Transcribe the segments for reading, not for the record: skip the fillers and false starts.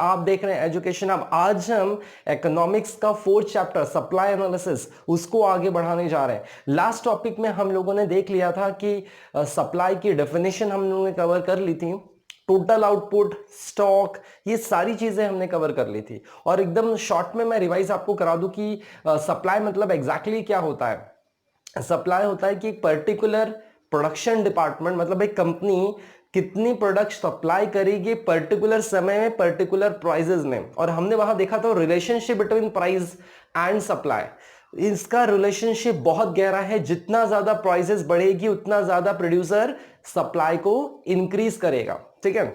आप देख रहे हैं एजुकेशन। अब आज हम इकोनॉमिक्स का 4th चैप्टर सप्लाई एनालिसिस उसको आगे बढ़ाने जा रहे हैं। लास्ट टॉपिक में हम लोगों ने देख लिया था कि सप्लाई की डेफिनेशन हम लोगों ने कवर कर ली थी, टोटल आउटपुट, स्टॉक, ये सारी चीजें हमने कवर कर ली थी। और एकदम शॉर्ट में मैं रिवाइज आपको करा दूं कि सप्लाई मतलब एग्जैक्टली क्या होता है। सप्लाई होता है कि एक पर्टिकुलर प्रोडक्शन डिपार्टमेंट, मतलब एक कंपनी कितनी प्रोडक्ट सप्लाई करेगी पर्टिकुलर समय में पर्टिकुलर प्राइसेस में। और हमने वहां देखा था relationship between price and supply. इसका रिलेशनशिप बहुत गहरा है, जितना ज्यादा प्राइसेस बढ़ेगी उतना ज्यादा प्रोड्यूसर सप्लाई को इंक्रीज करेगा। ठीक है,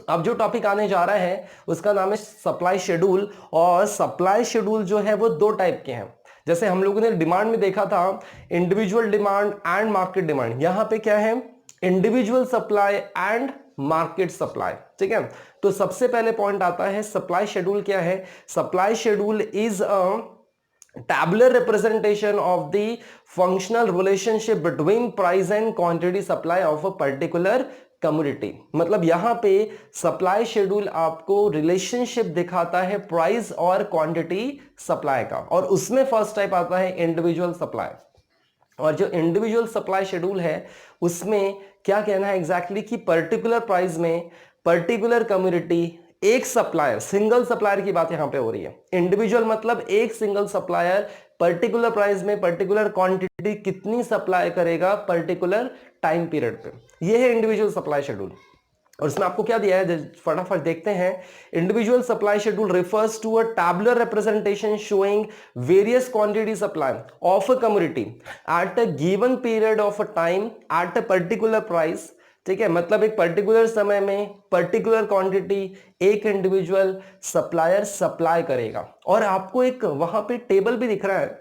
अब जो टॉपिक आने जा रहा है उसका नाम है सप्लाई शेड्यूल। और सप्लाई शेड्यूल जो है वो दो टाइप के हैं। जैसे हम लोगों ने डिमांड में देखा था individual demand and market demand, यहां पे क्या है individual supply and market supply. ठीक है, तो सबसे पहले पॉइंट आता है सप्लाई शेड्यूल क्या है। Supply schedule is a tabular representation of the functional relationship between price and quantity supply of a particular community. मतलब यहां पे सप्लाई शेड्यूल आपको रिलेशनशिप दिखाता है प्राइस और क्वांटिटी सप्लाई का। और उसमें फर्स्ट टाइप आता है इंडिविजुअल सप्लाई। और जो इंडिविजुअल सप्लाई शेड्यूल है उसमें क्या कहना है एग्जैक्टली कि पर्टिकुलर प्राइस में पर्टिकुलर कम्युनिटी, एक सप्लायर, सिंगल सप्लायर की बात यहां पे हो रही है। इंडिविजुअल मतलब एक सिंगल सप्लायर पर्टिकुलर प्राइस में पर्टिकुलर क्वांटिटी कितनी सप्लाई करेगा पर्टिकुलर टाइम पीरियड पे, यह है इंडिविजुअल सप्लाई शेड्यूल। और इसमें आपको क्या दिया है फटाफट देखते हैं। Individual supply schedule refers to a tabular representation showing various quantity supply of a community at a given period of a time at a particular price. ठीक है, मतलब एक पर्टिकुलर समय में पर्टिकुलर क्वांटिटी एक इंडिविजुअल सप्लायर सप्लाई करेगा। और आपको एक वहां पे टेबल भी दिख रहा है,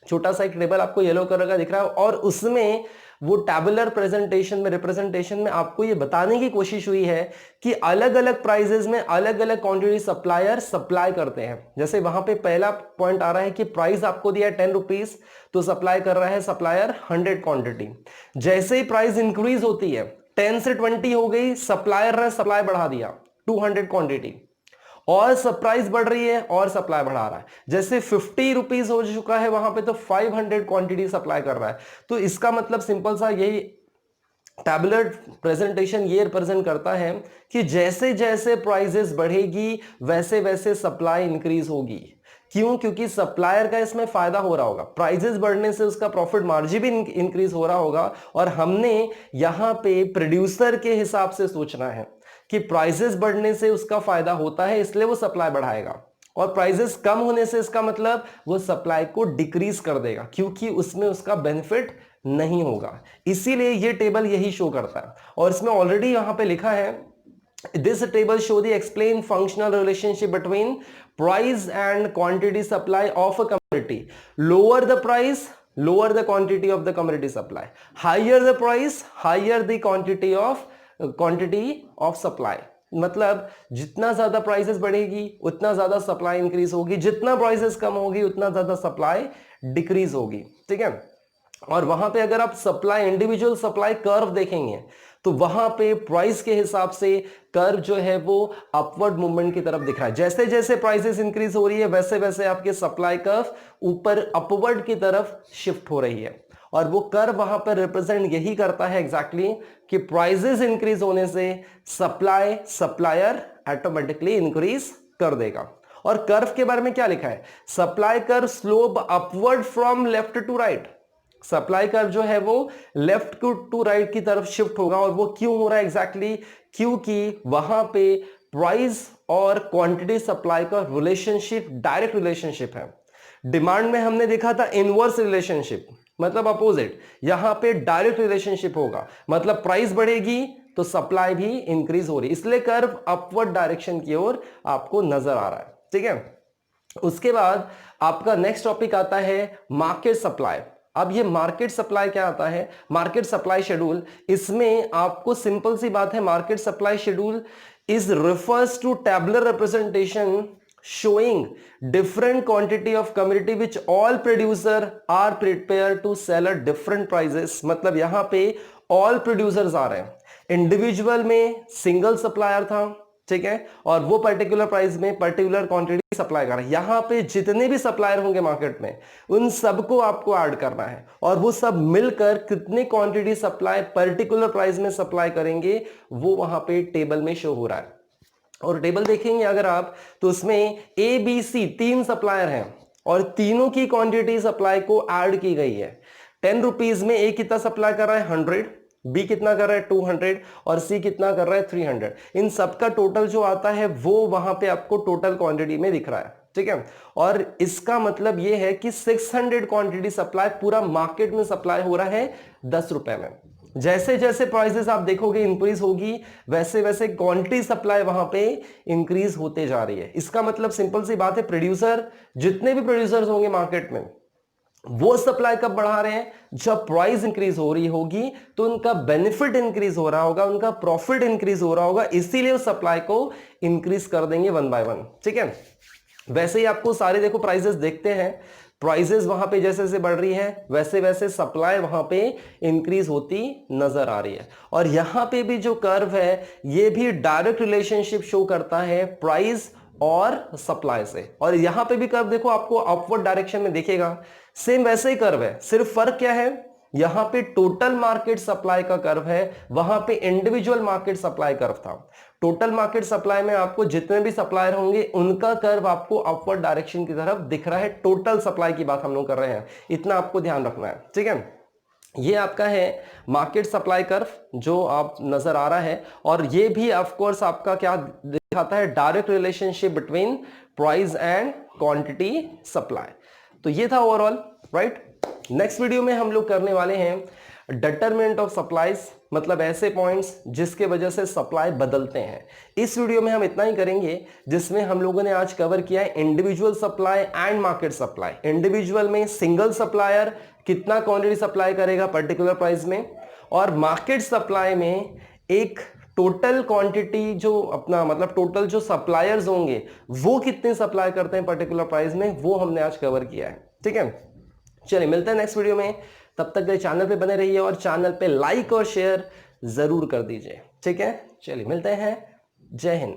छोटा सा एक टेबल आपको येलो कलर का दिख रहा है। और उसमें वो टैबुलर प्रेजेंटेशन में रिप्रेजेंटेशन में आपको ये बताने की कोशिश हुई है कि अलग अलग प्राइजेस में अलग अलग क्वांटिटी सप्लायर सप्लाई करते हैं। जैसे वहां पे पहला पॉइंट आ रहा है कि प्राइस आपको दिया है 10 रुपीज, तो सप्लाई कर रहा है सप्लायर 100 क्वांटिटी। जैसे ही प्राइस इंक्रीज होती है 10 से 20 हो गई, सप्लायर ने सप्लाई बढ़ा दिया 200 क्वांटिटी। और प्राइस बढ़ रही है और सप्लाई बढ़ा रहा है। जैसे 50 रुपीज हो चुका है वहां पे तो 500 क्वांटिटी सप्लाई कर रहा है। तो इसका मतलब सिंपल सा यही टैबुलर प्रेजेंटेशन ये रिप्रेजेंट करता है कि जैसे जैसे प्राइसेस बढ़ेगी वैसे वैसे सप्लाई इंक्रीज होगी। क्यों? क्योंकि सप्लायर का इसमें फायदा हो रहा होगा, प्राइसेस बढ़ने से उसका प्रॉफिट मार्जिन भी इंक्रीज हो रहा होगा। और हमने यहां पे प्रोड्यूसर के हिसाब से सोचना है कि प्राइसेस बढ़ने से उसका फायदा होता है इसलिए वो सप्लाई बढ़ाएगा, और प्राइसेस कम होने से इसका मतलब वो सप्लाई को डिक्रीज कर देगा क्योंकि उसमें उसका बेनिफिट नहीं होगा। इसीलिए ये टेबल यही शो करता है। और इसमें ऑलरेडी यहां पे लिखा है this table show the explain functional relationship between price and quantity supply of a community. Lower the price, lower the quantity of the commodity supply, higher the price, higher the quantity of supply। मतलब जितना ज्यादा prices बढ़ेगी उतना ज्यादा supply increase होगी, जितना prices कम होगी उतना ज्यादा सप्लाई डिक्रीज होगी। ठीक है, और वहां पे अगर आप सप्लाई इंडिविजुअल सप्लाई कर्व देखेंगे तो वहां पे प्राइस के हिसाब से कर्व जो है वो अपवर्ड मूवमेंट की तरफ दिख रहा है। जैसे जैसे प्राइसेस इंक्रीज हो रही है वैसे वैसे आपके सप्लाई कर्व ऊपर अपवर्ड की तरफ शिफ्ट हो रही है। और वो कर्व वहां पर रिप्रेजेंट यही करता है एग्जैक्टली कि प्राइसेस इंक्रीज होने से सप्लायर ऑटोमेटिकली इंक्रीज कर देगा। और कर्व के बारे में क्या लिखा है, supply curve slope upward from left to right. Supply curve जो है वो लेफ्ट टू राइट की तरफ शिफ्ट होगा। और वो क्यों हो रहा है एग्जैक्टली, क्योंकि वहां पे प्राइस और क्वांटिटी सप्लाई का रिलेशनशिप डायरेक्ट रिलेशनशिप है। डिमांड में हमने देखा था इनवर्स रिलेशनशिप, मतलब अपोजिट। यहां पे डायरेक्ट रिलेशनशिप होगा, मतलब प्राइस बढ़ेगी तो सप्लाई भी इंक्रीज हो रही, इसलिए कर्व अपवर्ड डायरेक्शन की ओर आपको नजर आ रहा है। ठीक है, उसके बाद आपका नेक्स्ट टॉपिक आता है मार्केट सप्लाई। अब ये मार्केट सप्लाई क्या आता है, मार्केट सप्लाई शेड्यूल। इसमें आपको सिंपल सी बात है, market supply schedule is refers to tabular representation showing different quantity of commodity which all producer are prepared to sell at different prices। मतलब यहां पे all producers आ रहे हैं। इंडिविजुअल में सिंगल सप्लायर था, ठीक है, और वो पर्टिकुलर प्राइस में पर्टिकुलर क्वांटिटी सप्लाई कर रहा है। यहां पे जितने भी सप्लायर होंगे मार्केट में उन सबको आपको ऐड करना है और वो सब मिलकर कितनी क्वांटिटी सप्लाई पर्टिकुलर प्राइस में सप्लाई करेंगे वो वहां पे टेबल में शो हो रहा है। और टेबल देखेंगे अगर आप तो उसमें ए बी सी 3 सप्लायर हैं और तीनों की क्वांटिटी सप्लाई को ऐड की गई है। 10 रुपीज में ए कितना सप्लाई कर रहा है 100, बी कितना कर रहा है 200 और सी कितना कर रहा है 300। इन सबका टोटल जो आता है वो वहां पे आपको टोटल क्वांटिटी में दिख रहा है, ठीक है। और इसका मतलब ये है कि 600 क्वांटिटी सप्लाई पूरा मार्केट में सप्लाई हो रहा है 10 रुपए में। जैसे जैसे प्राइसेस आप देखोगे इंक्रीज होगी वैसे वैसे क्वांटिटी सप्लाई वहां पे इंक्रीज होते जा रही है। इसका मतलब सिंपल सी बात है, प्रोड्यूसर जितने भी प्रोड्यूसर्स होंगे मार्केट में वो सप्लाई कब बढ़ा रहे हैं, जब प्राइस इंक्रीज हो रही होगी तो उनका बेनिफिट इंक्रीज हो रहा होगा, उनका प्रॉफिट इंक्रीज हो रहा होगा, इसीलिए उस सप्लाई को इंक्रीज कर देंगे 1 बाय 1, ठीक है। वैसे ही आपको सारे देखो प्राइसेस देखते हैं, प्राइसेस वहां पे जैसे जैसे बढ़ रही है वैसे वैसे सप्लाई वहां पे इंक्रीज होती नजर आ रही है। और यहां पे भी जो कर्व है ये भी डायरेक्ट रिलेशनशिप शो करता है प्राइस और सप्लाई से। और यहां पे भी कर्व देखो आपको अपवर्ड डायरेक्शन में दिखेगा, सेम वैसे ही कर्व है, सिर्फ फर्क क्या है, यहां पे टोटल मार्केट सप्लाई का कर्व है, वहां पे इंडिविजुअल मार्केट सप्लाई कर्व था। टोटल मार्केट सप्लाई में आपको जितने भी सप्लायर होंगे उनका कर्व आपको अपवर्ड डायरेक्शन की तरफ दिख रहा है। टोटल सप्लाई की बात हम लोग कर रहे हैं, इतना आपको ध्यान रखना है, ठीक है। ये आपका है मार्केट सप्लाई कर्व जो आप नजर आ रहा है, और ये भी ऑफ कोर्स आपका क्या दिखाता है, direct relationship between price and quantity supply. तो ये था ओवरऑल, राइट। नेक्स्ट वीडियो में हम लोग करने वाले हैं डिटरमिनेंट ऑफ सप्लाईज, मतलब ऐसे पॉइंट्स जिसके वजह से सप्लाई बदलते हैं। इस वीडियो में हम इतना ही करेंगे जिसमें हम लोगों ने आज कवर किया है individual supply and market supply. Individual में सिंगल सप्लायर कितना क्वांटिटी सप्लाई करेगा पर्टिकुलर प्राइस में, और मार्केट सप्लाई में एक टोटल क्वांटिटी जो अपना मतलब टोटल जो सप्लायर्स होंगे वो कितने सप्लाई करते हैं पर्टिकुलर प्राइस में, वो हमने आज कवर किया है, ठीक है। चलिए मिलते हैं नेक्स्ट वीडियो में, तब तक के चैनल पे बने रहिए और चैनल पे लाइक और शेयर जरूर कर दीजिए, ठीक है। चलिए मिलते हैं, जय हिंद।